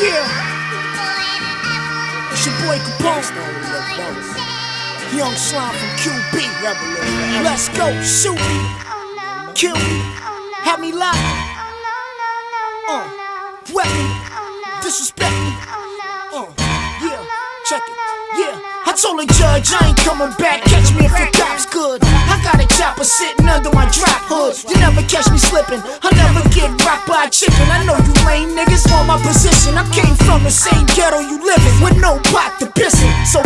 Yeah, it's your boy Capone, Young Slime from QB. Let's go, shoot me, kill me, have me locked, wet me, disrespect me, yeah, check it, yeah. I told the judge I ain't coming back, catch me if the cops could. I got a chopper sitting under my drop hood. You never catch me slipping, I'll never get rocked by a chicken. I know you lame niggas want my position. I came from the same ghetto you living, with no pot to piss in. So